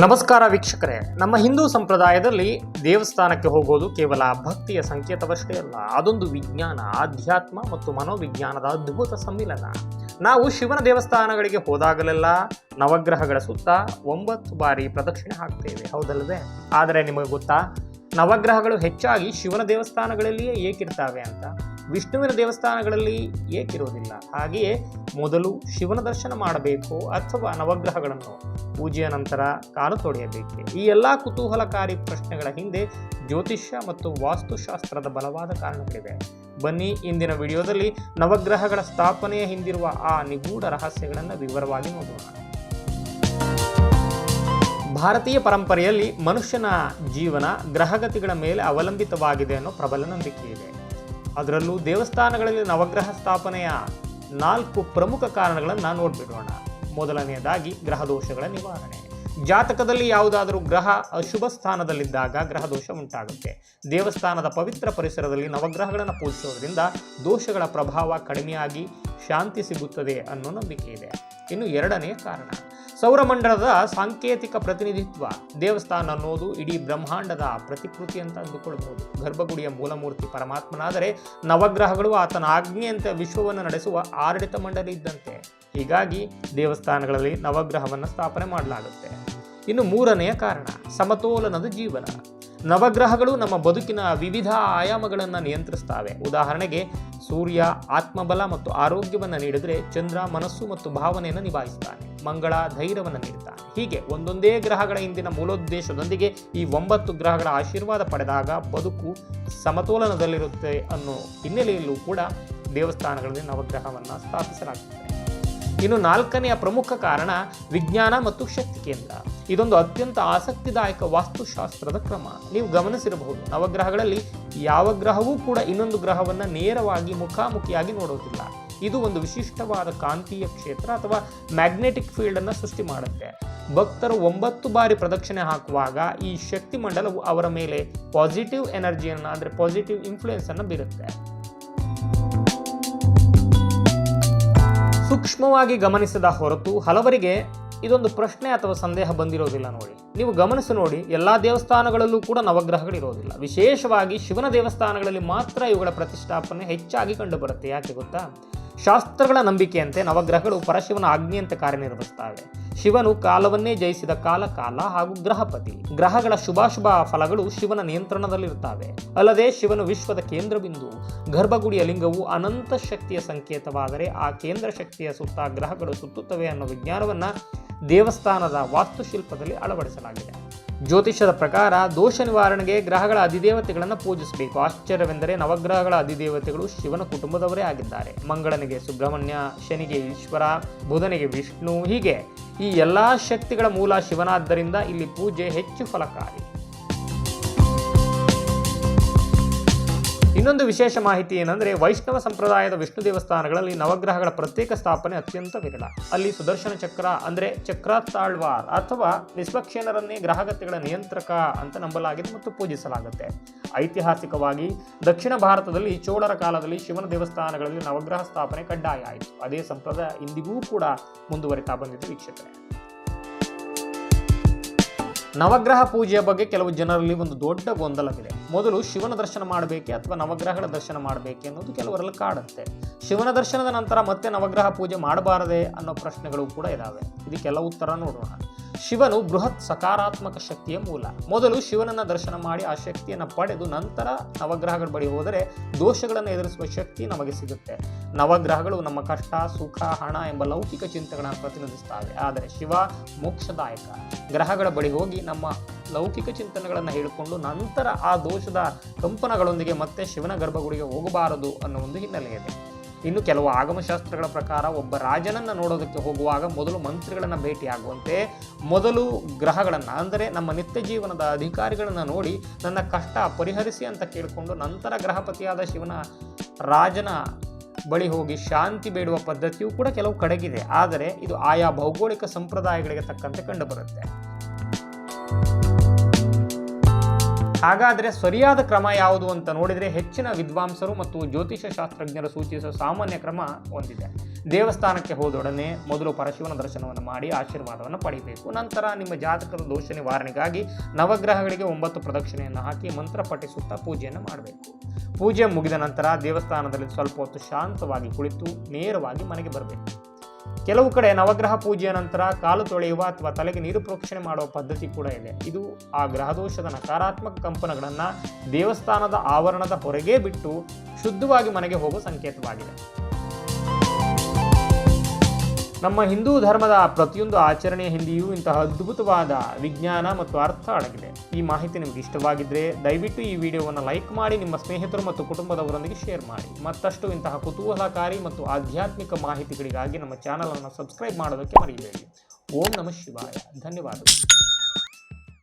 ನಮಸ್ಕಾರ ವೀಕ್ಷಕರೇ, ನಮ್ಮ ಹಿಂದೂ ಸಂಪ್ರದಾಯದಲ್ಲಿ ದೇವಸ್ಥಾನಕ್ಕೆ ಹೋಗೋದು ಕೇವಲ ಭಕ್ತಿಯ ಸಂಕೇತವಷ್ಟೇ ಅಲ್ಲ, ಅದೊಂದು ವಿಜ್ಞಾನ, ಆಧ್ಯಾತ್ಮ ಮತ್ತು ಮನೋವಿಜ್ಞಾನದ ಅದ್ಭುತ ಸಮ್ಮಿಲನ. ನಾವು ಶಿವನ ದೇವಸ್ಥಾನಗಳಿಗೆ ಹೋದಾಗಲೆಲ್ಲ ನವಗ್ರಹಗಳ ಸುತ್ತ 9 ಬಾರಿ ಪ್ರದಕ್ಷಿಣೆ ಹಾಕ್ತೇವೆ, ಹೌದಲ್ಲವೇ? ಆದರೆ ನಿಮಗೆ ಗೊತ್ತಾ, ನವಗ್ರಹಗಳು ಹೆಚ್ಚಾಗಿ ಶಿವನ ದೇವಸ್ಥಾನಗಳಲ್ಲಿಯೇ ಏಕಿರ್ತಾವೆ ಅಂತ, ವಿಷ್ಣುವಿನ ದೇವಸ್ಥಾನಗಳಲ್ಲಿ ಏಕಿರೋದಿಲ್ಲ. ಹಾಗೆಯೇ ಮೊದಲು ಶಿವನ ದರ್ಶನ ಮಾಡಬೇಕು ಅಥವಾ ನವಗ್ರಹಗಳನ್ನು ಪೂಜೆಯ ನಂತರ ಕಾಲು ತೊಳೆಯಬೇಕೆ? ಈ ಎಲ್ಲ ಕುತೂಹಲಕಾರಿ ಪ್ರಶ್ನೆಗಳ ಹಿಂದೆ ಜ್ಯೋತಿಷ್ಯ ಮತ್ತು ವಾಸ್ತುಶಾಸ್ತ್ರದ ಬಲವಾದ ಕಾರಣಗಳಿವೆ. ಬನ್ನಿ, ಇಂದಿನ ವಿಡಿಯೋದಲ್ಲಿ ನವಗ್ರಹಗಳ ಸ್ಥಾಪನೆಯ ಹಿಂದಿರುವ ಆ ನಿಗೂಢ ರಹಸ್ಯಗಳನ್ನು ವಿವರವಾಗಿ ನೋಡೋಣ. ಭಾರತೀಯ ಪರಂಪರೆಯಲ್ಲಿ ಮನುಷ್ಯನ ಜೀವನ ಗ್ರಹಗತಿಗಳ ಮೇಲೆ ಅವಲಂಬಿತವಾಗಿದೆ ಅನ್ನೋ ಪ್ರಬಲ ನಂಬಿಕೆ ಇದೆ. ಅದರಲ್ಲೂ ದೇವಸ್ಥಾನಗಳಲ್ಲಿ ನವಗ್ರಹ ಸ್ಥಾಪನೆಯ 4 ಪ್ರಮುಖ ಕಾರಣಗಳನ್ನು ನೋಡ್ಬಿಡೋಣ. ಮೊದಲನೆಯದಾಗಿ ಗ್ರಹದೋಷಗಳ ನಿವಾರಣೆ. ಜಾತಕದಲ್ಲಿ ಯಾವುದಾದರೂ ಗ್ರಹ ಅಶುಭ ಸ್ಥಾನದಲ್ಲಿದ್ದಾಗ ಗ್ರಹದೋಷ ಉಂಟಾಗುತ್ತೆ. ದೇವಸ್ಥಾನದ ಪವಿತ್ರ ಪರಿಸರದಲ್ಲಿ ನವಗ್ರಹಗಳನ್ನು ಪೂಜಿಸೋದ್ರಿಂದ ದೋಷಗಳ ಪ್ರಭಾವ ಕಡಿಮೆಯಾಗಿ ಶಾಂತಿ ಸಿಗುತ್ತದೆ ಅನ್ನೋ ನಂಬಿಕೆ ಇದೆ. ಇನ್ನು ಎರಡನೆಯ ಕಾರಣ, ಸೌರಮಂಡಲದ ಸಾಂಕೇತಿಕ ಪ್ರತಿನಿಧಿತ್ವ. ದೇವಸ್ಥಾನ ಅನ್ನೋದು ಇಡೀ ಬ್ರಹ್ಮಾಂಡದ ಪ್ರತಿಕೃತಿ ಅಂತ ಅಂದುಕೊಳ್ಳಬಹುದು. ಗರ್ಭಗುಡಿಯ ಮೂಲಮೂರ್ತಿ ಪರಮಾತ್ಮನಾದರೆ ನವಗ್ರಹಗಳು ಆತನ ಆಜ್ಞೆಯಂತೆ ವಿಶ್ವವನ್ನು ನಡೆಸುವ ಆಡಳಿತ ಮಂಡಳಿ ಇದ್ದಂತೆ. ಹೀಗಾಗಿ ದೇವಸ್ಥಾನಗಳಲ್ಲಿ ನವಗ್ರಹವನ್ನು ಸ್ಥಾಪನೆ ಮಾಡಲಾಗುತ್ತೆ. ಇನ್ನು ಮೂರನೆಯ ಕಾರಣ, ಸಮತೋಲನದ ಜೀವನ. ನವಗ್ರಹಗಳು ನಮ್ಮ ಬದುಕಿನ ವಿವಿಧ ಆಯಾಮಗಳನ್ನು ನಿಯಂತ್ರಿಸ್ತವೆ. ಉದಾಹರಣೆಗೆ, ಸೂರ್ಯ ಆತ್ಮಬಲ ಮತ್ತು ಆರೋಗ್ಯವನ್ನು ನೀಡಿದರೆ, ಚಂದ್ರ ಮನಸ್ಸು ಮತ್ತು ಭಾವನೆಯನ್ನು ನಿಭಾಯಿಸ್ತಾನೆ, ಮಂಗಳ ಧೈರ್ಯವನ್ನು ನೀಡ್ತಾನೆ. ಹೀಗೆ ಒಂದೊಂದೇ ಗ್ರಹಗಳ ಹಿಂದಿನ ಮೂಲೋದ್ದೇಶದೊಂದಿಗೆ ಈ 9 ಗ್ರಹಗಳ ಆಶೀರ್ವಾದ ಪಡೆದಾಗ ಬದುಕು ಸಮತೋಲನದಲ್ಲಿರುತ್ತೆ ಅನ್ನೋ ಹಿನ್ನೆಲೆಯಲ್ಲೂ ಕೂಡ ದೇವಸ್ಥಾನಗಳಲ್ಲಿ ನವಗ್ರಹವನ್ನು ಸ್ಥಾಪಿಸಲಾಗುತ್ತದೆ. ಇನ್ನು 4ನೆಯ ಪ್ರಮುಖ ಕಾರಣ, ವಿಜ್ಞಾನ ಮತ್ತು ಶಕ್ತಿ ಕೇಂದ್ರ. ಇದೊಂದು ಅತ್ಯಂತ ಆಸಕ್ತಿದಾಯಕ ವಾಸ್ತುಶಾಸ್ತ್ರದ ಕ್ರಮ. ನೀವು ಗಮನಿಸಿರಬಹುದು, ನವಗ್ರಹಗಳಲ್ಲಿ ಯಾವ ಗ್ರಹವೂ ಕೂಡ ಇನ್ನೊಂದು ಗ್ರಹವನ್ನು ನೇರವಾಗಿ ಮುಖಾಮುಖಿಯಾಗಿ ನೋಡೋದಿಲ್ಲ. ಇದು ಒಂದು ವಿಶಿಷ್ಟವಾದ ಕಾಂತೀಯ ಕ್ಷೇತ್ರ ಅಥವಾ ಮ್ಯಾಗ್ನೆಟಿಕ್ ಫೀಲ್ಡ್ ಅನ್ನು ಸೃಷ್ಟಿ ಮಾಡುತ್ತೆ. ಭಕ್ತರು 9 ಬಾರಿ ಪ್ರದಕ್ಷಿಣೆ ಹಾಕುವಾಗ ಈ ಶಕ್ತಿ ಮಂಡಲವು ಅವರ ಮೇಲೆ ಪಾಸಿಟಿವ್ ಎನರ್ಜಿಯನ್ನು, ಅಂದರೆ ಪಾಸಿಟಿವ್ ಇನ್ಫ್ಲೂಯೆನ್ಸ್ ಅನ್ನು ಬೀರುತ್ತೆ. ಸೂಕ್ಷ್ಮವಾಗಿ ಗಮನಿಸಿದ ಹೊರತು ಹಲವರಿಗೆ ಇದೊಂದು ಪ್ರಶ್ನೆ ಅಥವಾ ಸಂದೇಹ ಬಂದಿರೋದಿಲ್ಲ. ನೋಡಿ, ನೀವು ಗಮನಿಸಿ ನೋಡಿ, ಎಲ್ಲ ದೇವಸ್ಥಾನಗಳಲ್ಲೂ ಕೂಡ ನವಗ್ರಹಗಳಿರೋದಿಲ್ಲ. ವಿಶೇಷವಾಗಿ ಶಿವನ ದೇವಸ್ಥಾನಗಳಲ್ಲಿ ಮಾತ್ರ ಇವುಗಳ ಪ್ರತಿಷ್ಠಾಪನೆ ಹೆಚ್ಚಾಗಿ ಕಂಡುಬರುತ್ತೆ. ಯಾಕೆ ಗೊತ್ತಾ? ಶಾಸ್ತ್ರಗಳ ನಂಬಿಕೆಯಂತೆ ನವಗ್ರಹಗಳು ಪರಶಿವನ ಆಜ್ಞೆಯಂತೆ ಕಾರ್ಯನಿರ್ವಹಿಸುತ್ತವೆ. ಶಿವನು ಕಾಲವನ್ನೇ ಜಯಿಸಿದ ಕಾಲ ಹಾಗೂ ಗ್ರಹಪತಿ. ಗ್ರಹಗಳ ಶುಭಾಶುಭ ಫಲಗಳು ಶಿವನ ನಿಯಂತ್ರಣದಲ್ಲಿರುತ್ತವೆ. ಅಲ್ಲದೆ ಶಿವನು ವಿಶ್ವದ ಕೇಂದ್ರ ಬಿಂದು. ಗರ್ಭಗುಡಿಯ ಲಿಂಗವು ಅನಂತ ಶಕ್ತಿಯ ಸಂಕೇತವಾದರೆ ಆ ಕೇಂದ್ರ ಶಕ್ತಿಯ ಸುತ್ತ ಗ್ರಹಗಳು ಸುತ್ತುತ್ತವೆ ಅನ್ನೋ ವಿಜ್ಞಾನವನ್ನ ದೇವಸ್ಥಾನದ ವಾಸ್ತುಶಿಲ್ಪದಲ್ಲಿ ಅಳವಡಿಸಲಾಗಿದೆ. ಜ್ಯೋತಿಷ್ಯದ ಪ್ರಕಾರ ದೋಷ ನಿವಾರಣೆಗೆ ಗ್ರಹಗಳ ಅಧಿದೇವತೆಗಳನ್ನು ಪೂಜಿಸಬೇಕು. ಆಶ್ಚರ್ಯವೆಂದರೆ ನವಗ್ರಹಗಳ ಅಧಿದೇವತೆಗಳು ಶಿವನ ಕುಟುಂಬದವರೇ ಆಗಿದ್ದಾರೆ. ಮಂಗಳನಿಗೆ ಸುಬ್ರಹ್ಮಣ್ಯ, ಶನಿಗೆ ಈಶ್ವರ, ಬುಧನಿಗೆ ವಿಷ್ಣು. ಹೀಗೆ ಈ ಎಲ್ಲಾ ಶಕ್ತಿಗಳ ಮೂಲ ಶಿವನಾದ್ದರಿಂದ ಇಲ್ಲಿ ಪೂಜೆ ಹೆಚ್ಚು ಫಲಕಾರಿ. ಇನ್ನೊಂದು ವಿಶೇಷ ಮಾಹಿತಿ ಏನಂದ್ರೆ, ವೈಷ್ಣವ ಸಂಪ್ರದಾಯದ ವಿಷ್ಣು ದೇವಸ್ಥಾನಗಳಲ್ಲಿ ನವಗ್ರಹಗಳ ಪ್ರತ್ಯೇಕ ಸ್ಥಾಪನೆ ಅತ್ಯಂತ ವಿರಳ. ಅಲ್ಲಿ ಸುದರ್ಶನ ಚಕ್ರ, ಅಂದ್ರೆ ಚಕ್ರಾತಾಳ್ವಾರ್ ಅಥವಾ ನಿಷ್ಪಕ್ಷೇನರನ್ನೇ ಗ್ರಹಗತಿಗಳ ನಿಯಂತ್ರಕ ಅಂತ ನಂಬಲಾಗಿದೆ ಮತ್ತು ಪೂಜಿಸಲಾಗುತ್ತೆ. ಐತಿಹಾಸಿಕವಾಗಿ ದಕ್ಷಿಣ ಭಾರತದಲ್ಲಿ ಚೋಳರ ಕಾಲದಲ್ಲಿ ಶಿವನ ದೇವಸ್ಥಾನಗಳಲ್ಲಿ ನವಗ್ರಹ ಸ್ಥಾಪನೆ ಕಡ್ಡಾಯ ಆಯಿತು. ಅದೇ ಸಂಪ್ರದಾಯ ಇಂದಿಗೂ ಕೂಡ ಮುಂದುವರಿತಾ ಬಂದಿದೆ ವೀಕ್ಷಕರೇ. ನವಗ್ರಹ ಪೂಜೆಯ ಬಗ್ಗೆ ಕೆಲವು ಜನರಲ್ಲಿ ಒಂದು ದೊಡ್ಡ ಗೊಂದಲವಿದೆ. ಮೊದಲು ಶಿವನ ದರ್ಶನ ಮಾಡಬೇಕೆ ಅಥವಾ ನವಗ್ರಹಗಳ ದರ್ಶನ ಮಾಡಬೇಕೆ ಅನ್ನೋದು ಕೆಲವರಲ್ಲಿ ಕಾಡುತ್ತೆ. ಶಿವನ ದರ್ಶನದ ನಂತರ ಮತ್ತೆ ನವಗ್ರಹ ಪೂಜೆ ಮಾಡಬಾರದೆ ಅನ್ನೋ ಪ್ರಶ್ನೆಗಳು ಕೂಡ ಇದಾವೆ. ಇದಕ್ಕೆಲ್ಲ ಉತ್ತರ ನೋಡೋಣ. ಶಿವನು ಬೃಹತ್ ಸಕಾರಾತ್ಮಕ ಶಕ್ತಿಯ ಮೂಲ. ಮೊದಲು ಶಿವನನ್ನ ದರ್ಶನ ಮಾಡಿ ಆ ಶಕ್ತಿಯನ್ನು ಪಡೆದು ನಂತರ ನವಗ್ರಹಗಳ ಬಳಿ ಹೋದರೆ ದೋಷಗಳನ್ನು ಎದುರಿಸುವ ಶಕ್ತಿ ನಮಗೆ ಸಿಗುತ್ತೆ. ನವಗ್ರಹಗಳು ನಮ್ಮ ಕಷ್ಟ, ಸುಖ, ಹಣ ಎಂಬ ಲೌಕಿಕ ಚಿಂತೆಗಳನ್ನು ಪ್ರತಿನಿಧಿಸುತ್ತವೆ. ಆದರೆ ಶಿವ ಮೋಕ್ಷದಾಯಕ. ಗ್ರಹಗಳ ಬಳಿ ಹೋಗಿ ನಮ್ಮ ಲೌಕಿಕ ಚಿಂತನೆಗಳನ್ನು ಹೇಳಿಕೊಂಡು ನಂತರ ಆ ದೋಷದ ಕಂಪನಗಳೊಂದಿಗೆ ಮತ್ತೆ ಶಿವನ ಗರ್ಭಗುಡಿಗೆ ಹೋಗಬಾರದು ಅನ್ನೋ ಒಂದು ಹಿನ್ನೆಲೆ ಇದೆ. ಇನ್ನು ಕೆಲವು ಆಗಮಶಾಸ್ತ್ರಗಳ ಪ್ರಕಾರ ಒಬ್ಬ ರಾಜನನ್ನು ನೋಡೋದಕ್ಕೆ ಹೋಗುವಾಗ ಮೊದಲು ಮಂತ್ರಿಗಳನ್ನು ಭೇಟಿಯಾಗುವಂತೆ ಮೊದಲು ಗ್ರಹಗಳನ್ನು, ಅಂದರೆ ನಮ್ಮ ನಿತ್ಯ ಜೀವನದ ಅಧಿಕಾರಿಗಳನ್ನು ನೋಡಿ ನನ್ನ ಕಷ್ಟ ಪರಿಹರಿಸಿ ಅಂತ ಕೇಳಿಕೊಂಡು ನಂತರ ಗ್ರಹಪತಿಯಾದ ಶಿವನ ರಾಜನ ಬಳಿ ಹೋಗಿ ಶಾಂತಿ ಬೇಡುವ ಪದ್ಧತಿಯೂ ಕೂಡ ಕೆಲವು ಕಡೆಗಿದೆ. ಆದರೆ ಇದು ಆಯಾ ಭೌಗೋಳಿಕ ಸಂಪ್ರದಾಯಗಳಿಗೆ ತಕ್ಕಂತೆ ಕಂಡುಬರುತ್ತೆ. ಹಾಗಾದರೆ ಸರಿಯಾದ ಕ್ರಮ ಯಾವುದು ಅಂತ ನೋಡಿದರೆ ಹೆಚ್ಚಿನ ವಿದ್ವಾಂಸರು ಮತ್ತು ಜ್ಯೋತಿಷ ಶಾಸ್ತ್ರಜ್ಞರು ಸೂಚಿಸುವ ಸಾಮಾನ್ಯ ಕ್ರಮ ಒಂದಿದೆ. ದೇವಸ್ಥಾನಕ್ಕೆ ಹೋದೊಡನೆ ಮೊದಲು ಪರಶಿವನ ದರ್ಶನವನ್ನು ಮಾಡಿ ಆಶೀರ್ವಾದವನ್ನು ಪಡೆಯಬೇಕು. ನಂತರ ನಿಮ್ಮ ಜಾತಕದ ದೋಷ ನಿವಾರಣೆಗಾಗಿ ನವಗ್ರಹಗಳಿಗೆ 9 ಪ್ರದಕ್ಷಿಣೆಯನ್ನು ಹಾಕಿ ಮಂತ್ರ ಪಠಿಸುತ್ತಾ ಪೂಜೆಯನ್ನು ಮಾಡಬೇಕು. ಪೂಜೆ ಮುಗಿದ ನಂತರ ದೇವಸ್ಥಾನದಲ್ಲಿ ಸ್ವಲ್ಪ ಹೊತ್ತು ಶಾಂತವಾಗಿ ಕುಳಿತು ನೇರವಾಗಿ ಮನೆಗೆ ಬರಬೇಕು. ಕೆಲವು ಕಡೆ ನವಗ್ರಹ ಪೂಜೆಯ ನಂತರ ಕಾಲು ತೊಳೆಯುವ ಅಥವಾ ತಲೆಗೆ ನೀರು ಪ್ರೋಕ್ಷಣೆ ಮಾಡುವ ಪದ್ಧತಿ ಕೂಡ ಇದೆ. ಇದು ಆ ಗ್ರಹದೋಷದ ನಕಾರಾತ್ಮಕ ಕಂಪನಗಳನ್ನು ದೇವಸ್ಥಾನದ ಆವರಣದ ಹೊರಗೆ ಬಿಟ್ಟು ಶುದ್ಧವಾಗಿ ಮನೆಗೆ ಹೋಗುವ ಸಂಕೇತವಾಗಿದೆ. ನಮ್ಮ ಹಿಂದೂ ಧರ್ಮದ ಪ್ರತಿಯೊಂದು ಆಚರಣೆಯ ಹಿಂದೆಯೂ ಇಂತಹ ಅದ್ಭುತವಾದ ವಿಜ್ಞಾನ ಮತ್ತು ಅರ್ಥ ಅಡಗಿದೆ. ಈ ಮಾಹಿತಿ ನಿಮಗೆ ಇಷ್ಟವಾಗಿದ್ದರೆ ದಯವಿಟ್ಟು ಈ ವಿಡಿಯೋವನ್ನು ಲೈಕ್ ಮಾಡಿ, ನಿಮ್ಮ ಸ್ನೇಹಿತರು ಮತ್ತು ಕುಟುಂಬದವರೊಂದಿಗೆ ಶೇರ್ ಮಾಡಿ. ಮತ್ತಷ್ಟು ಇಂತಹ ಕುತೂಹಲಕಾರಿ ಮತ್ತು ಆಧ್ಯಾತ್ಮಿಕ ಮಾಹಿತಿಗಳಿಗಾಗಿ ನಮ್ಮ ಚಾನಲನ್ನು ಸಬ್ಸ್ಕ್ರೈಬ್ ಮಾಡೋದಕ್ಕೆ ಮರೆಯಬೇಡಿ. ಓಂ ನಮಃ ಶಿವಾಯ. ಧನ್ಯವಾದಗಳು.